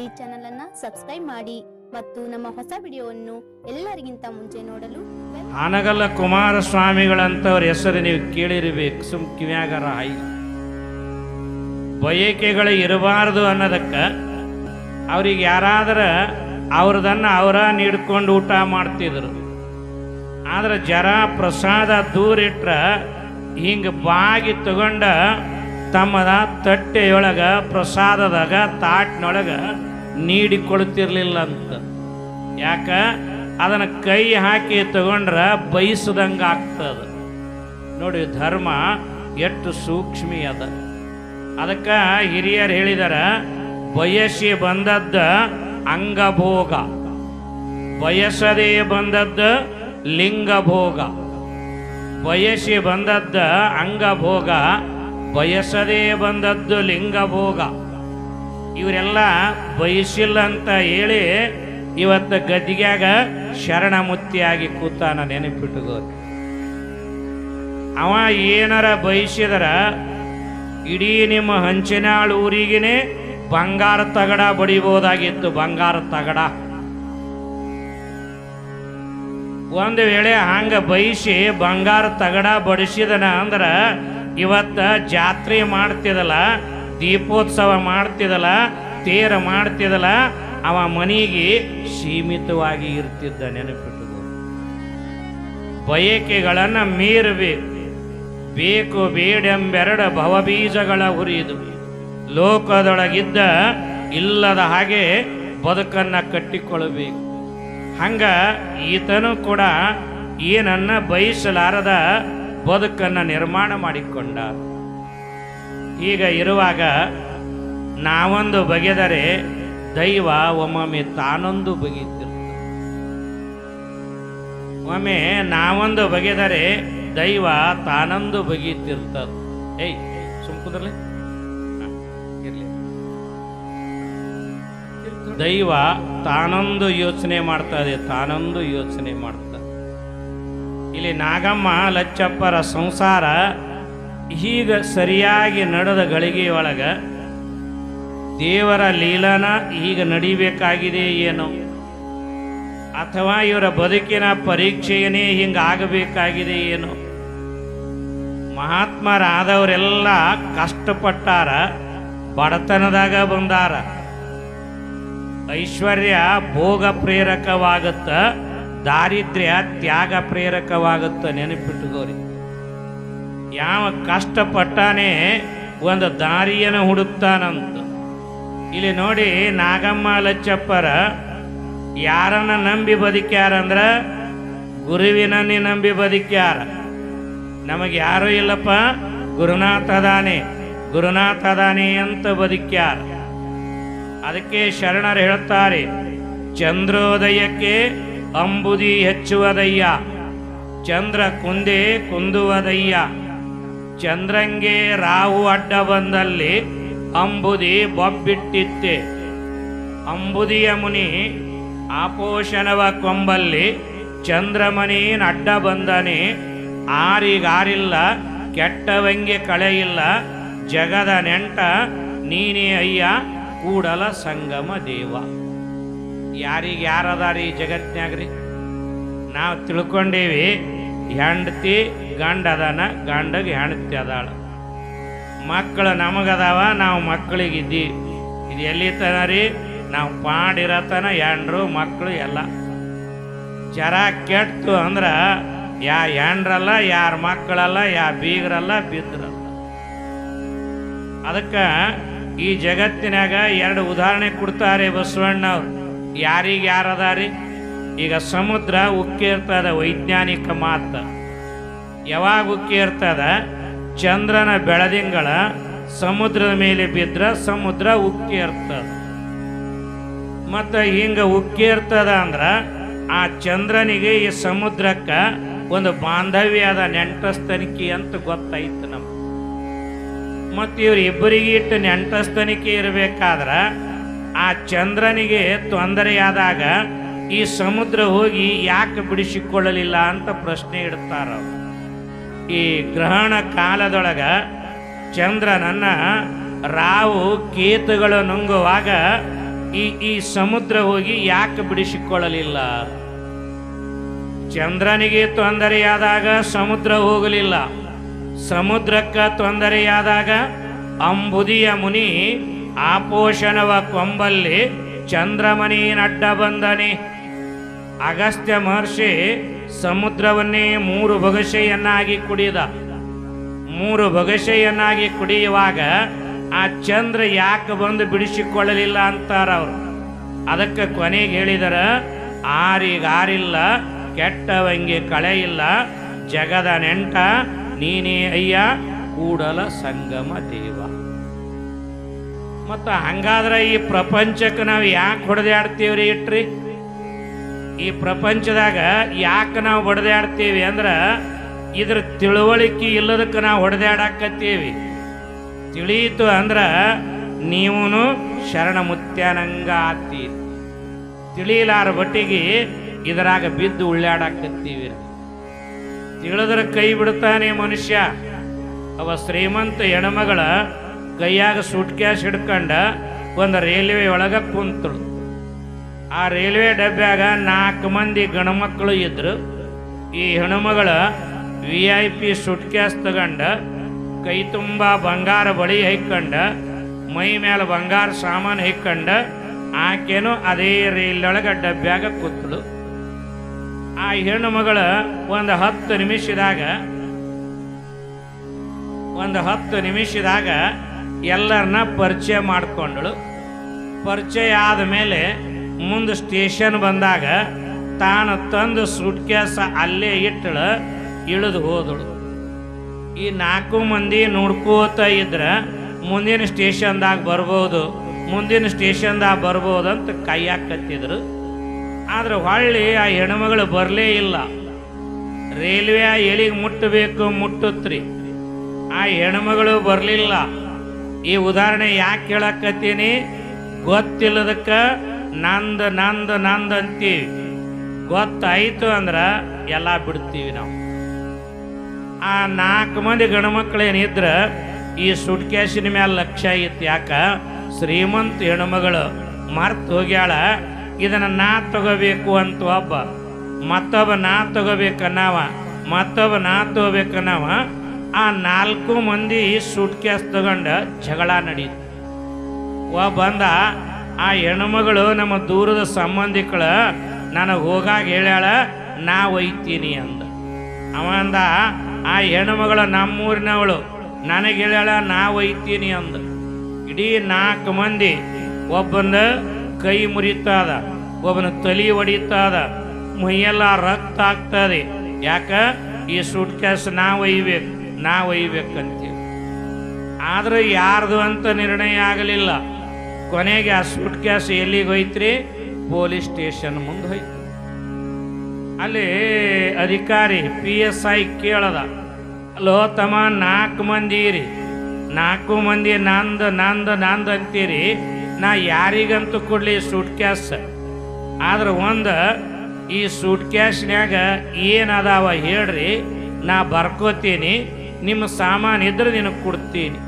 ಈ ಚಾನೆಲ್ ಅನ್ನು ಸಬ್ಸ್ಕ್ರೈಬ್ ಮಾಡಿ ಮತ್ತು ನಮ್ಮ ಹೊಸ ವಿಡಿಯೋವನ್ನು ಎಲ್ಲರಿಗಿಂತ ಮುಂಚೆ ನೋಡಲು ಹಾನಗಲ್ಲ ಕುಮಾರಸ್ವಾಮಿಗಳಂತವ್ರ ಹೆಸರು ನೀವು ಕೇಳಿರಬೇಕು. ಸುಮ್ ಕಿವ್ಯಾಗರ ಹಾಯಿ ಬಯಕೆಗಳು ಇರಬಾರದು ಅನ್ನೋದಕ್ಕೆ ಅವ್ರಿಗೆ ಯಾರಾದ್ರ ಅವ್ರದನ್ನು ಅವರ ನೀಡ್ಕೊಂಡು ಊಟ ಮಾಡ್ತಿದ್ರು. ಆದ್ರೆ ಜರ ಪ್ರಸಾದ ದೂರಿಟ್ರ ಹಿಂಗೆ ಬಾಗಿ ತಗೊಂಡ ತಮ್ಮದ ತಟ್ಟೆಯೊಳಗ ಪ್ರಸಾದದಾಗ ತಾಟ್ನೊಳಗ ನೀಡಿಕೊಳ್ತಿರ್ಲಿಲ್ಲ ಅಂತ. ಯಾಕ ಅದನ್ನು ಕೈ ಹಾಕಿ ತಗೊಂಡ್ರ ಬಯಸದಂಗೆ ಆಗ್ತದ. ನೋಡಿ ಧರ್ಮ ಎಷ್ಟು ಸೂಕ್ಷ್ಮಿ ಅದ. ಅದಕ್ಕೆ ಹಿರಿಯರು ಹೇಳಿದಾರ, ಬಯಸಿ ಬಂದದ್ದ ಅಂಗಭೋಗ, ಬಯಸದೇ ಬಂದದ್ದ ಲಿಂಗಭೋಗ. ಬಯಸಿ ಬಂದದ್ದ ಅಂಗಭೋಗ, ಬಯಸದೇ ಬಂದದ್ದು ಲಿಂಗಭೋಗ. ಇವರೆಲ್ಲ ಬಯಸಿಲ್ಲ ಅಂತ ಹೇಳಿ ಇವತ್ತು ಗದ್ದಿಗ್ಯಾಗ ಶರಣಮುತ್ತಿಯಾಗಿ ಕೂತಾನ. ನೆನಪಿಟ್ಟುಗೋ, ಅವ ಏನಾರ ಬಯಸಿದರ ಇಡೀ ನಿಮ್ಮ ಹಂಚಿನಾಳು ಊರಿಗೇನೆ ಬಂಗಾರ ತಗಡ ಬಡಿಬೋದಾಗಿತ್ತು. ಬಂಗಾರ ತಗಡ ಒಂದು ವೇಳೆ ಹಂಗ ಬಯಸಿ ಬಂಗಾರ ತಗಡ ಬಡಿಸಿದನ ಅಂದ್ರ ಇವತ್ತ ಜಾತ್ರೆ ಮಾಡ್ತಿದಲ್ಲ, ದೀಪೋತ್ಸವ ಮಾಡ್ತಿದಲ್ಲ, ತೇರ ಮಾಡ್ತಿದಲ್ಲ, ಅವ ಮನೆಗೆ ಸೀಮಿತವಾಗಿ ಇರ್ತಿದ್ದ. ನೆನಪಿಟ್ಟುದು, ಬಯಕೆಗಳನ್ನು ಮೀರಬೇಕು. ಬೇಕು ಬೇಡೆಂಬೆರಡ ಭವಬೀಜಗಳ ಹುರಿದು ಲೋಕದೊಳಗಿದ್ದ ಇಲ್ಲದ ಹಾಗೆ ಬದುಕನ್ನ ಕಟ್ಟಿಕೊಳ್ಳಬೇಕು. ಹಂಗ ಈತನು ಕೂಡ ಏನನ್ನ ಬಯಸಲಾರದ ಬದುಕನ್ನು ನಿರ್ಮಾಣ ಮಾಡಿಕೊಂಡ. ಈಗ ಇರುವಾಗ ನಾವೊಂದು ಬಗೆದರೆ ದೈವ ಒಮ್ಮೊಮ್ಮೆ ತಾನೊಂದು ಬಗೆತಿರ್ತ. ಒಮ್ಮೆ ನಾವೊಂದು ಬಗೆದರೆ ದೈವ ತಾನೊಂದು ಬಗೆತಿರ್ತದ. ಏಯ್ ಸುಮ್ಕುದ್ರಲಿ ಇರ್ಲಿ. ದೈವ ತಾನೊಂದು ಯೋಚನೆ ಮಾಡ್ತದೆ, ತಾನೊಂದು ಯೋಚನೆ ಮಾಡ್ತದೆ. ಇಲ್ಲಿ ನಾಗಮ್ಮ ಲಚ್ಚಪ್ಪರ ಸಂಸಾರ ಈಗ ಸರಿಯಾಗಿ ನಡೆದ ಗಳಿಗೆಯೊಳಗ ದೇವರ ಲೀಲನ ಈಗ ನಡಿಬೇಕಾಗಿದೆ ಏನೋ, ಅಥವಾ ಇವರ ಬದುಕಿನ ಪರೀಕ್ಷೆಯೇ ಹಿಂಗಾಗಬೇಕಾಗಿದೆ ಏನೋ. ಮಹಾತ್ಮರಾದವರೆಲ್ಲ ಕಷ್ಟಪಟ್ಟಾರ, ಬಡತನದಾಗ ಬಂದಾರ. ಐಶ್ವರ್ಯ ಭೋಗ ಪ್ರೇರಕವಾಗುತ್ತ, ದಾರಿದ್ರ್ಯ ತ್ಯಾಗ ಪ್ರೇರಕವಾಗುತ್ತ. ನೆನಪಿಟ್ಟುಕೋರಿ, ಯಾವ ಕಷ್ಟಪಟ್ಟಾನೆ ಒಂದು ದಾರಿಯನ್ನು ಹುಡುಕ್ತಾನಂತ. ಇಲ್ಲಿ ನೋಡಿ, ನಾಗಮ್ಮ ಲಚ್ಚಪ್ಪರ ಯಾರನ್ನ ನಂಬಿ ಬದುಕ್ಯಾರಂದ್ರ ಗುರುವಿನನ್ನೇ ನಂಬಿ ಬದುಕ್ಯಾರ. ನಮಗೆ ಯಾರೂ ಇಲ್ಲಪ್ಪ, ಗುರುನಾಥ ಅದಾನೆ, ಗುರುನಾಥ ಅದಾನೆ ಅಂತ ಬದುಕ್ಯಾರ. ಅದಕ್ಕೆ ಶರಣರು ಹೇಳುತ್ತಾರೆ, ಚಂದ್ರೋದಯಕ್ಕೆ ಅಂಬುದಿ ಹೆಚ್ಚುವುದಯ್ಯ, ಚಂದ್ರ ಕುಂದೆ ಕುಂದುವುದಯ್ಯ. ಚಂದ್ರಂಗೆ ರಾಹು ಅಡ್ಡ ಬಂದಲ್ಲಿ ಅಂಬುದಿ ಬೊಬ್ಬಿಟ್ಟಿತ್ತೆ. ಅಂಬುದಿಯ ಮುನಿ ಆಪೋಷಣವ ಕೊಂಬಲ್ಲಿ ಚಂದ್ರಮನೀನ್ ಅಡ್ಡ ಬಂದನೆ. ಆರಿಗಾರಿಲ್ಲ ಕೆಟ್ಟವಂಗೆ ಕಳೆಯಿಲ್ಲ, ಜಗದ ನೆಂಟ ನೀನೇ ಅಯ್ಯ ಕೂಡಲ ಸಂಗಮ ದೇವ. ಯಾರಿಗೆ ಯಾರದಾರಿ ಈ ಜಗತ್ನ್ಯಾಗ್ರಿ? ನಾವು ತಿಳ್ಕೊಂಡೇವಿ ಹೆಂಡತಿ ಗಂಡ ಅದಾನ, ಗಂಡಗೆ ಹೆಂಡತಿ ಅದಾಳ, ಮಕ್ಕಳು ನಮಗದಾವ, ನಾವು ಮಕ್ಕಳಿಗಿದ್ದೀವಿ. ಇದು ಎಲ್ಲಿತನ ರೀ? ನಾವು ಪಾಡಿರತನ ಹೆಂಡ್ರು ಮಕ್ಕಳು ಎಲ್ಲ. ಜರ ಕೆಟ್ಟು ಅಂದ್ರೆ ಯಾ ಹೆಂಡ್ರಲ್ಲ, ಯಾರ ಮಕ್ಕಳಲ್ಲ, ಯಾ ಬೀಗರಲ್ಲ, ಬಿದ್ರಲ್ಲ. ಅದಕ್ಕೆ ಈ ಜಗತ್ತಿನಾಗ ಎರಡು ಉದಾಹರಣೆ ಕೊಡ್ತಾರೆ ಬಸವಣ್ಣವ್ರು. ಯಾರಿಗೆ ಯಾರದಾರಿ? ಈಗ ಸಮುದ್ರ ಉಕ್ಕಿ ಇರ್ತದ, ವೈಜ್ಞಾನಿಕ ಮಾತು. ಯಾವಾಗ ಉಕ್ಕಿ ಇರ್ತದ? ಚಂದ್ರನ ಬೆಳದಿಂಗಳ ಸಮುದ್ರದ ಮೇಲೆ ಬಿದ್ರ ಸಮುದ್ರ ಉಕ್ಕಿ ಇರ್ತದ. ಮತ್ತು ಹಿಂಗೆ ಉಕ್ಕಿ ಇರ್ತದ ಅಂದ್ರೆ ಆ ಚಂದ್ರನಿಗೆ ಈ ಸಮುದ್ರಕ್ಕೆ ಒಂದು ಬಾಂಧವ್ಯದ ನೆಂಟಸ್ತನಿಕೆ ಅಂತ ಗೊತ್ತಾಯ್ತು ನಮ್ಗೆ. ಮತ್ತು ಇವ್ರು ಇಬ್ಬರಿಗೆ ಇಟ್ಟು ನೆಂಟಸ್ತನಿಕೆ ಇರಬೇಕಾದ್ರೆ ಆ ಚಂದ್ರನಿಗೆ ತೊಂದರೆಯಾದಾಗ ಈ ಸಮುದ್ರ ಹೋಗಿ ಯಾಕೆ ಬಿಡಿಸಿಕೊಳ್ಳಲಿಲ್ಲ ಅಂತ ಪ್ರಶ್ನೆ ಇಡ್ತಾರ. ಈ ಗ್ರಹಣ ಕಾಲದೊಳಗ ಚಂದ್ರನನ್ನ ರಾವು ಕೇತುಗಳು ನುಂಗುವಾಗ ಈ ಸಮುದ್ರ ಹೋಗಿ ಯಾಕೆ ಬಿಡಿಸಿಕೊಳ್ಳಲಿಲ್ಲ? ಚಂದ್ರನಿಗೆ ತೊಂದರೆಯಾದಾಗ ಸಮುದ್ರ ಹೋಗಲಿಲ್ಲ, ಸಮುದ್ರಕ್ಕೆ ತೊಂದರೆಯಾದಾಗ ಅಂಬುದಿಯ ಮುನಿ ಆಪೋಷಣವ ಕೊಂಬಲ್ಲಿ ಚಂದ್ರಮನಿ ನಡ್ಡ ಬಂದನೆ. ಅಗಸ್ತ್ಯ ಮಹರ್ಷಿ ಸಮುದ್ರವನ್ನೇ 3 ಬಗಸೆಯನ್ನಾಗಿ ಕುಡಿದ. 3 ಬಗಸೆಯನ್ನಾಗಿ ಕುಡಿಯುವಾಗ ಆ ಚಂದ್ರ ಯಾಕೆ ಬಂದು ಬಿಡಿಸಿಕೊಳ್ಳಲಿಲ್ಲ ಅಂತಾರ ಅವರು. ಅದಕ್ಕೆ ಕೊನೆಗೆ ಹೇಳಿದರ, ಆರಿಗಾರಿಲ್ಲ ಕೆಟ್ಟವಂಗೆ ಕಳೆ ಇಲ್ಲ, ಜಗದ ನೆಂಟ ನೀನೇ ಅಯ್ಯ ಕೂಡಲ ಸಂಗಮ ದೇವ. ಮತ್ತು ಹಂಗಾದ್ರೆ ಈ ಪ್ರಪಂಚಕ್ಕೆ ನಾವು ಯಾಕೆ ಹೊಡೆದಾಡ್ತೀವ್ರಿ ಇಟ್ರಿ? ಈ ಪ್ರಪಂಚದಾಗ ಯಾಕೆ ನಾವು ಹೊಡೆದಾಡ್ತೀವಿ ಅಂದ್ರೆ ಇದ್ರ ತಿಳುವಳಿಕೆ ಇಲ್ಲದಕ್ಕೆ ನಾವು ಹೊಡೆದಾಡಕತ್ತೀವಿ. ತಿಳಿಯಿತು ಅಂದ್ರೆ ನೀವು ಶರಣ ಮುತ್ಯಾನಂಗ ಆಗ್ತೀರಿ. ತಿಳಿಲಾರ ಬಟ್ಟಿಗೆ ಇದರಾಗ ಬಿದ್ದು ಉಳ್ಳಾಡಕತ್ತೀವಿ. ತಿಳಿದ್ರೆ ಕೈ ಬಿಡ್ತಾನೆ ಮನುಷ್ಯ. ಅವ ಶ್ರೀಮಂತ ಹೆಣ್ಮಗಳ ಕೈಯಾಗ ಸೂಟ್ ಕ್ಯಾಶ್ ಹಿಡ್ಕೊಂಡ ಒಂದು ರೈಲ್ವೆ ಒಳಗೆ ಕುಂತಳು. ಆ ರೈಲ್ವೆ ಡಬ್ಬ್ಯಾಗ 4 ಮಂದಿ ಗಣಮಕ್ಕಳು ಇದ್ರು. ಈ ಹೆಣ್ಮಗಳ VIP ಸೂಟ್ ಕ್ಯಾಶ್ ತಗೊಂಡ ಕೈ ತುಂಬ ಬಂಗಾರ ಬಳಿ ಹೈಕೊಂಡ ಮೈ ಮೇಲೆ ಬಂಗಾರ ಸಾಮಾನು ಹೈಕೊಂಡ ಆಕೆನೂ ಅದೇ ರೈಲೊಳಗೆ ಡಬ್ಬ್ಯಾಗ ಕೂತಳು. ಆ ಹೆಣ್ಣು ಮಗಳ ಒಂದು 10 ನಿಮಿಷದಾಗ ಎಲ್ಲರನ್ನ ಪರಿಚಯ ಮಾಡಿಕೊಂಡಳು. ಪರಿಚಯ ಆದಮೇಲೆ ಮುಂದೆ ಸ್ಟೇಷನ್ ಬಂದಾಗ ತಾನು ತಂದು ಸೂಟ್ ಕೇಸ ಅಲ್ಲೇ ಇಟ್ಟಳು, ಇಳಿದು ಹೋದಳು. ಈ 4 ಮಂದಿ ನೋಡ್ಕೋತ ಇದ್ರೆ ಮುಂದಿನ ಸ್ಟೇಷನ್ದಾಗ ಬರ್ಬೋದು ಅಂತ ಕೈಯಾಕತ್ತಿದ್ರು. ಆದ್ರೆ ಹೊಳ್ಳಿ ಆ ಹೆಣ್ಮಗಳು ಬರಲೇ ಇಲ್ಲ. ರೈಲ್ವೆ ಎಲ್ಲಿಗೆ ಮುಟ್ಟುತ್ರಿ, ಆ ಹೆಣ್ಮಗಳು ಬರಲಿಲ್ಲ. ಈ ಉದಾಹರಣೆ ಯಾಕೆ ಕೇಳಕತ್ತೀನಿ? ಗೊತ್ತಿಲ್ಲದಕ್ಕೆ ನಂದು ಅಂತೀವಿ. ಗೊತ್ತಾಯ್ತು ಅಂದ್ರೆ ಎಲ್ಲ ಬಿಡ್ತೀವಿ ನಾವು. ಆ 4 ಮಂದಿ ಗಣಮಕ್ಕಳೇನಿದ್ರೆ ಈ ಸೂಟ್ ಕ್ಯಾಶಿನ ಮೇಲೆ ಲಕ್ಷ್ಯ ಇತ್ತು. ಯಾಕ? ಶ್ರೀಮಂತ ಹೆಣ್ಮಗಳು ಮರ್ತು ಹೋಗ್ಯಾಳ, ಇದನ್ನು ನಾ ತಗೋಬೇಕು ಅಂತ ಒಬ್ಬ, ಮತ್ತೊಬ್ಬ ನಾ ತಗೋಬೇಕನ್ನವ. ಆ 4 ಮಂದಿ ಸೂಟ್ ಕ್ಯಾಶ್ ತಗೊಂಡು ಜಗಳ ನಡೀತು. ಬಂದ ಆ ಹೆಣ್ಮಗಳು ನಮ್ಮ ದೂರದ ಸಂಬಂಧಿಕಳ ನನಗೆ ಹೋಗಾಗ ಹೇಳ್ಯಾಳ, ನಾ ಒಯ್ತೀನಿ ಅಂದ. ಅವಂದ ಆ ಹೆಣ್ಮಗಳ ನಮ್ಮೂರಿನವಳು ನನಗೆ ಹೇಳ್ಯಾಳ, ನಾ ಒಯ್ತೀನಿ ಅಂದ. ಇಡೀ 4 ಮಂದಿ ಒಬ್ಬನ ಕೈ ಮುರಿತದ, ಒಬ್ಬನ ತಲೆ ಹೊಡಿತದ, ಮೈಯೆಲ್ಲ ರಕ್ತ ಆಗ್ತದೆ. ಯಾಕ? ಈ ಸೂಟ್ ಕ್ಯಾಶ್ ನಾ ಒಯ್ಬೇಕಂತೀವಿ. ಆದ್ರೆ ಯಾರ್ದು ಅಂತ ನಿರ್ಣಯ ಆಗಲಿಲ್ಲ. ಕೊನೆಗೆ ಆ ಸೂಟ್ ಕ್ಯಾಶ್ ಎಲ್ಲಿಗೆ ಹೋಯ್ತ್ರಿ? ಪೊಲೀಸ್ ಸ್ಟೇಷನ್ ಮುಂದೆ ಹೋಯ್ತು. ಅಲ್ಲಿ ಅಧಿಕಾರಿ PSI ಕೇಳದ, ಅಲ್ಲೋ ತಮ್ಮ 4 ಮಂದಿ ಇರಿ, 4 ಮಂದಿ ನಂದು ಅಂತೀರಿ, ನಾ ಯಾರಿಗಂತೂ ಕೊಡ್ಲಿ ಸೂಟ್ ಕ್ಯಾಶ್? ಆದ್ರೆ ಈ ಸೂಟ್ ಕ್ಯಾಶ್ನ್ಯಾಗ ಏನದಾವ ಹೇಳ್ರಿ, ನಾ ಬರ್ಕೋತೀನಿ, ನಿಮ್ಮ ಸಾಮಾನು ಇದ್ರೆ ನಿನಗೆ ಕೊಡ್ತೀನಿ.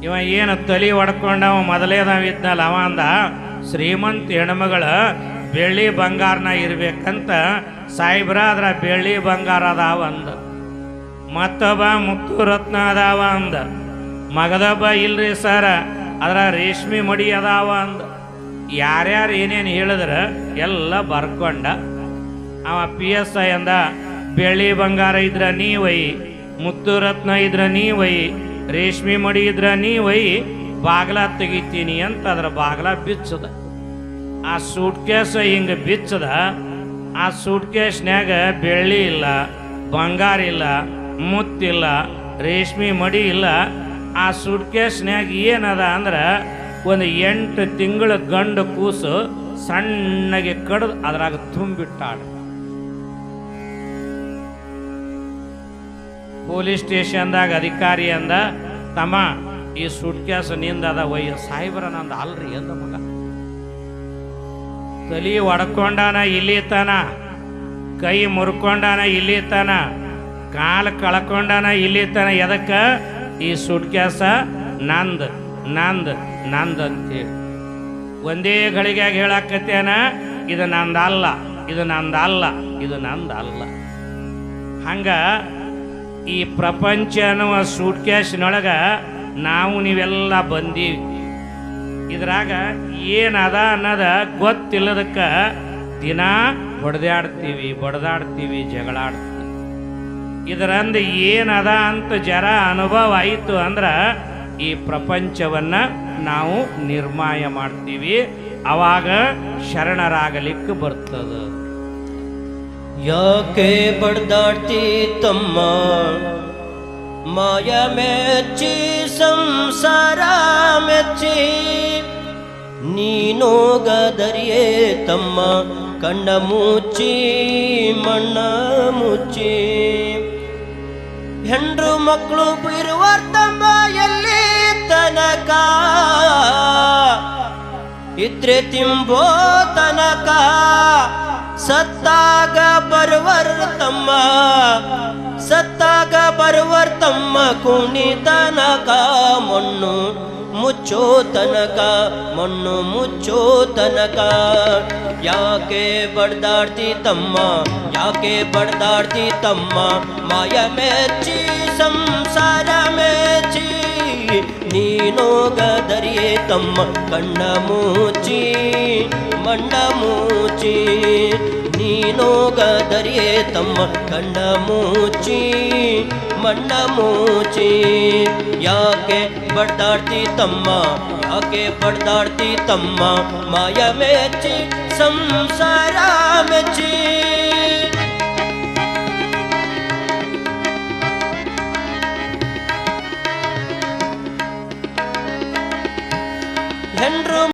ಇವ ಏನು ತಲೆ ಹೊಡ್ಕೊಂಡವ ಮೊದಲೇದವಿದ್ನಲ್ಲ, ಅವ ಅಂದ, ಶ್ರೀಮಂತ ಹೆಣ್ಮಗಳ ಬೆಳ್ಳಿ ಬಂಗಾರನ ಇರ್ಬೇಕಂತ ಸಾಯಿಬ್ರ ಅದ್ರ ಬೆಳ್ಳಿ ಬಂಗಾರ ಅದಾವ ಅಂದ. ಮತ್ತೊಬ್ಬ ಮುತ್ತು ರತ್ನ ಅದಾವ ಅಂದ. ಮಗದೊಬ್ಬ ಇಲ್ರಿ ಸರ ಅದರ ರೇಷ್ಮೆ ಮಡಿ ಅದಾವ ಅಂದ. ಯಾರ್ಯಾರು ಏನೇನು ಹೇಳಿದ್ರೆ ಎಲ್ಲ ಬರ್ಕೊಂಡ. ಅವ PSI ಅಂದ, ಬೆಳ್ಳಿ ಬಂಗಾರ ಇದ್ರ ನೀ ಒಯ್ಯಿ, ಮುತ್ತು ರತ್ನ ಇದ್ರ ನೀ ಒಯ್ಯಿ, ರೇಷ್ಮೆ ಮಡಿ ಇದ್ರ ನೀ ಒಯ್ಯಿ, ಬಾಗ್ಲ ತೆಗಿತೀನಿ ಅಂತ ಅದ್ರ ಬಾಗ್ಲ ಬಿಚ್ಚದ. ಆ ಸೂಟ್ ಕೇಸ್ ಹಿಂಗೆ ಬಿಚ್ಚದ. ಆ ಸೂಟ್ ಕೇಸ್ನ್ಯಾಗ ಬೆಳ್ಳಿ ಇಲ್ಲ, ಬಂಗಾರ ಇಲ್ಲ, ಮುತ್ತಿಲ್ಲ, ರೇಷ್ಮೆ ಮಡಿ ಇಲ್ಲ. ಆ ಸೂಟ್ ಕೇಸ್ನ್ಯಾಗ ಏನದ ಅಂದ್ರೆ ಒಂದು 8 ತಿಂಗಳ ಗಂಡು ಕೂಸು ಸಣ್ಣಗೆ ಕಡ್ದು ಅದ್ರಾಗ ತುಂಬಿಟ್ಟಾಡ. ಪೊಲೀಸ್ ಸ್ಟೇಷನ್ದಾಗ ಅಧಿಕಾರಿ ಅಂದ, ತಮ್ಮ ಈ ಸೂಟ್ ಕೇಸ್ ನಿಂದದ ಒಯ್ಯ. ಸಾಯಿಬ್ರ ನಂದು ಅಲ್ರಿ ಅಂದ ಮಗ. ತಲೆ ಹೊಡ್ಕೊಂಡಾನ ಇಲ್ಲಿ ತನ, ಕೈ ಮುರ್ಕೊಂಡಾನ ಇಲ್ಲಿ ತನ, ಕಾಲು ಕಳ್ಕೊಂಡಾನ ಇಲ್ಲಿ ತನ. ಎದಕ್ಕೆ? ಈ ಸೂಟ್ ಕೇಸ ನಂದು ಅಂತೇಳಿ. ಒಂದೇ ಗಳಿಗೆಯಾಗ ಹೇಳಾಕತ್ತೇನ, ಇದು ನಂದಲ್ಲ, ಇದು ನಂದಲ್ಲ, ಇದು ನಂದಲ್ಲ. ಹಂಗ ಈ ಪ್ರಪಂಚ ಅನ್ನುವ ಸೂಟ್ ಕ್ಯಾಶಿನೊಳಗ ನಾವು ನೀವೆಲ್ಲ ಬಂದೀವಿ. ಇದ್ರಾಗ ಏನದ ಅನ್ನೋದ ಗೊತ್ತಿಲ್ಲದಕ್ಕ ದಿನ ಹೊಡೆದಾಡ್ತೀವಿ, ಬಡ್ದಾಡ್ತೀವಿ, ಜಗಳಾಡ್ತೀವಿ. ಇದರಂದ ಏನದ ಅಂತ ಜರ ಅನುಭವ ಆಯಿತು ಅಂದ್ರ ಈ ಪ್ರಪಂಚವನ್ನ ನಾವು ನಿರ್ಮಾಯ ಮಾಡ್ತೀವಿ. ಅವಾಗ ಶರಣರಾಗಲಿಕ್ಕೆ ಬರ್ತದ. ಯಾಕೆ ಬಡ್ದಾಡ್ತಿ ತಮ್ಮ ಮಾಯ ಮೆಚ್ಚಿ ಸಂಸಾರ ಮೆಚ್ಚಿ, ನೀನೋಗದರಿಯೇ ತಮ್ಮ ಕಣ್ಣ ಮುಚ್ಚಿ ಮಣ್ಣ ಮುಚ್ಚಿ. ಹೆಂಡ್ರು ಮಕ್ಕಳು ಇರುವರ್ ತಮ್ಮ ಎಲ್ಲಿ ತನಕ, ಇದ್ರೆ ತಿಂಬೋ ತನಕ. ಸತ್ತಾಗ ಬರುವರ್ ತಮ್ಮ, ಸತ್ತಾಗ ಬರುವರ್ ತಮ್ಮ ಕುಣಿ ತನಕ. ಮಣ್ಣು ಮುಚ್ಚೋ ತನಕ, ಮಣ್ಣು ಮುಚ್ಚೋ ತನಕ. ಯಾಕೆ ಬಡ್ದಾಡ್ತಿ ತಮ್ಮ, ಯಾಕೆ ಬಡ್ದಾಡ್ತಿ ತಮ್ಮ ಮಾಯ ಮೆಚ್ಚಿ ಸಂಸಾರ ಮೆಚ್ಚಿ. ನೀನೋಗದರಿಯೇ ತಮ್ಮ ಕಣ್ಣ ಮುಚ್ಚಿ ಮಣ್ಣ ಮುಚ್ಚಿ. ನೀನೋಗದರಿಯೇ ತಮ್ಮ ಕಣ್ಣ ಮುಚ್ಚಿ ಮಣ್ಣ ಮುಚ್ಚಿ. ಯಾಕೆ ಬಡ್ದಾಡ್ತಿ ತಮ್ಮ, ಯಾಕೆ ಬಡ್ದಾಡ್ತಿ ತಮ್ಮ ಮಾಯ ಮೆಚ್ಚಿ ಸಂಸಾರ ಮೆಚ್ಚಿ.